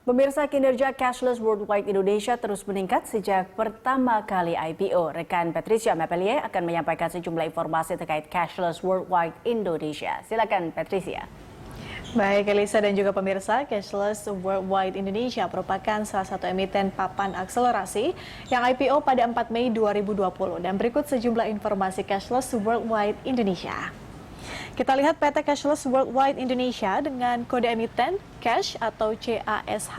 Pemirsa, kinerja Cashless Worldwide Indonesia terus meningkat sejak pertama kali IPO. Rekan Patricia Mapelier akan menyampaikan sejumlah informasi terkait Cashless Worldwide Indonesia. Silakan Patricia. Baik Elisa dan juga pemirsa, Cashless Worldwide Indonesia merupakan salah satu emiten papan akselerasi yang IPO pada 4 Mei 2020. Dan berikut sejumlah informasi Cashless Worldwide Indonesia. Kita lihat PT Cashless Worldwide Indonesia dengan kode emiten CASH atau CASH.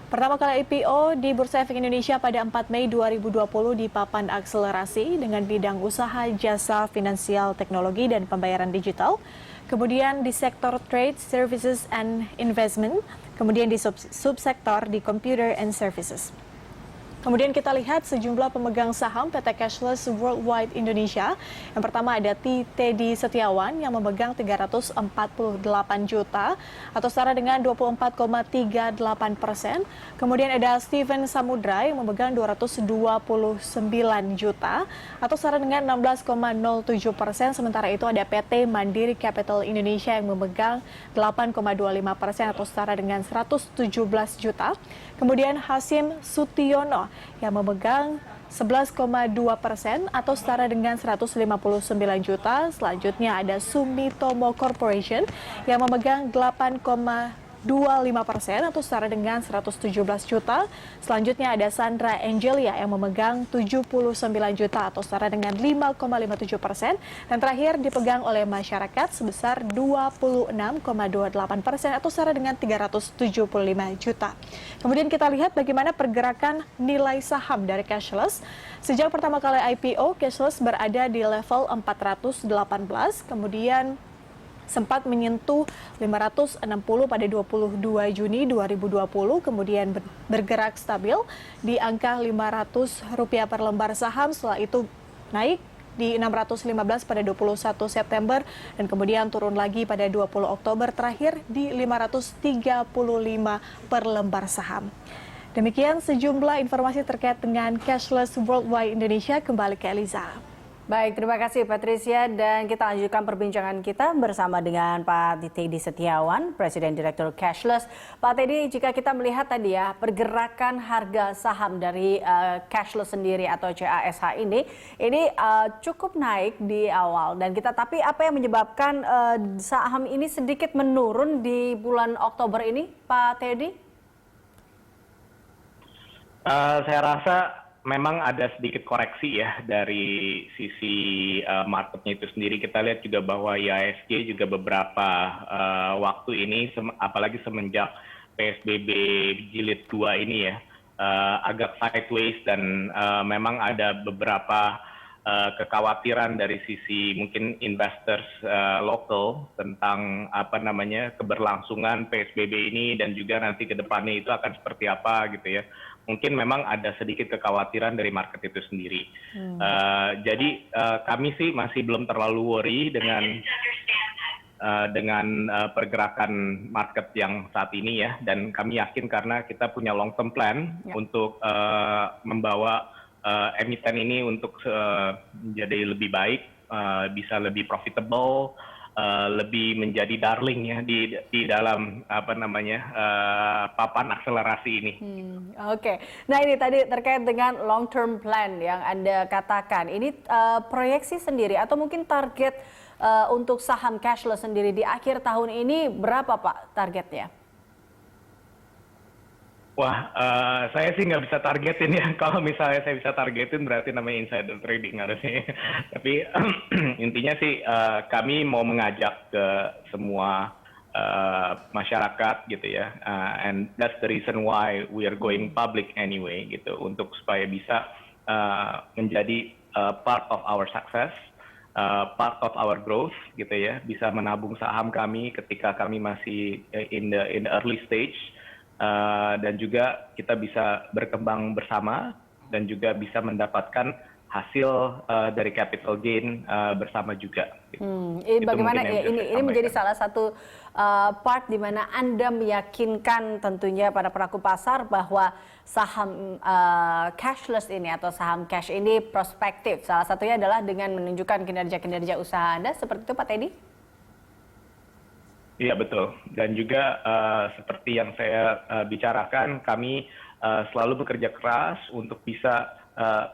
Pertama kali IPO di Bursa Efek Indonesia pada 4 Mei 2020 di papan akselerasi dengan bidang usaha jasa finansial teknologi dan pembayaran digital. Kemudian di sektor trade, services, and investment. Kemudian di subsektor di computer and services. Kemudian kita lihat sejumlah pemegang saham PT Cashless Worldwide Indonesia. Yang pertama ada Teddy Setiawan yang memegang 348 juta atau setara dengan 24,38%. Kemudian ada Steven Samudra yang memegang 229 juta atau setara dengan 16,07%. Sementara itu ada PT Mandiri Capital Indonesia yang memegang 8,25% atau setara dengan 117 juta. Kemudian Hasim Sutiono yang memegang 11,2% atau setara dengan 159 juta. Selanjutnya ada Sumitomo Corporation yang memegang 8,25% atau setara dengan 117 juta. Selanjutnya ada Sandra Angelia yang memegang 79 juta atau setara dengan 5,57%. Dan terakhir dipegang oleh masyarakat sebesar 26,28% atau setara dengan 375 juta. Kemudian kita lihat bagaimana pergerakan nilai saham dari Cashless. Sejak pertama kali IPO, Cashless berada di level 418, kemudian sempat menyentuh 560 pada 22 Juni 2020, kemudian bergerak stabil di angka Rp500 per lembar saham. Setelah itu naik di 615 pada 21 September dan kemudian turun lagi pada 20 Oktober, terakhir di 535 per lembar saham. Demikian sejumlah informasi terkait dengan Cashless Worldwide Indonesia. Kembali ke Eliza. Baik, terima kasih Patricia, dan kita lanjutkan perbincangan kita bersama dengan Pak Teddy Setiawan, Presiden Direktur Cashless. Pak Teddy, jika kita melihat tadi ya pergerakan harga saham dari Cashless sendiri atau CASH ini cukup naik di awal, dan tapi apa yang menyebabkan saham ini sedikit menurun di bulan Oktober ini, Pak Teddy? Saya rasa memang ada sedikit koreksi ya dari sisi marketnya itu sendiri. Kita lihat juga bahwa IHSG juga beberapa waktu ini, apalagi semenjak PSBB jilid 2 ini ya, agak sideways dan memang ada beberapa kekhawatiran dari sisi mungkin investors lokal tentang keberlangsungan PSBB ini dan juga nanti ke depannya itu akan seperti apa gitu ya. Mungkin memang ada sedikit kekhawatiran dari market itu sendiri. Jadi kami sih masih belum terlalu worry dengan pergerakan market yang saat ini ya, dan kami yakin karena kita punya long term plan untuk membawa emiten ini untuk menjadi lebih baik, bisa lebih profitable, lebih menjadi darling ya di dalam papan akselerasi ini. Oke. Nah, ini tadi terkait dengan long term plan yang Anda katakan. Ini proyeksi sendiri atau mungkin target untuk saham Cashless sendiri di akhir tahun ini berapa Pak targetnya? Wah, saya sih nggak bisa targetin ya. Kalau misalnya saya bisa targetin berarti namanya insider trading harusnya. Tapi intinya sih kami mau mengajak ke semua masyarakat gitu ya. And that's the reason why we are going public anyway gitu, untuk supaya bisa menjadi part of our success, part of our growth gitu ya. Bisa menabung saham kami ketika kami masih in the early stage. Dan juga kita bisa berkembang bersama dan juga bisa mendapatkan hasil dari capital gain bersama juga. Ini bagaimana ini menjadi salah satu part di mana Anda meyakinkan tentunya pada pelaku pasar bahwa saham cashless ini atau saham cash ini prospektif. Salah satunya adalah dengan menunjukkan kinerja-kinerja usaha Anda, seperti itu Pak Teddy? Iya betul. Dan juga seperti yang saya bicarakan, kami selalu bekerja keras untuk bisa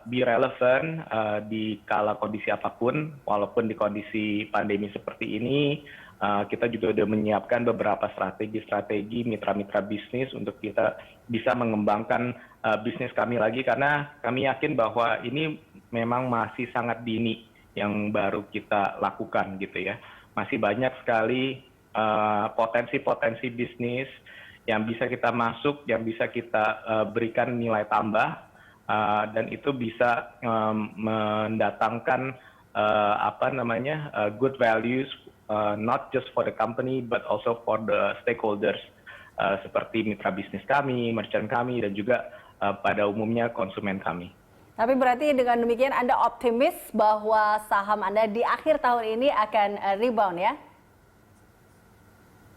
be relevant di kala kondisi apapun, walaupun di kondisi pandemi seperti ini, kita juga sudah menyiapkan beberapa strategi mitra-mitra bisnis untuk kita bisa mengembangkan bisnis kami lagi, karena kami yakin bahwa ini memang masih sangat dini yang baru kita lakukan gitu ya. Masih banyak sekali potensi-potensi bisnis yang bisa kita masuk, yang bisa kita berikan nilai tambah, dan itu bisa mendatangkan good values, not just for the company but also for the stakeholders, seperti mitra bisnis kami, merchant kami, dan juga pada umumnya konsumen kami. Tapi berarti dengan demikian Anda optimis bahwa saham Anda di akhir tahun ini akan rebound ya?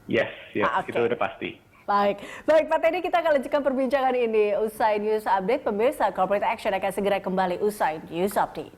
Yes, Okay. itu udah pasti. Baik, Pak Teddy, kita akan lanjutkan perbincangan ini usai News Update. Pemirsa, Corporate Action akan segera kembali usai News Update.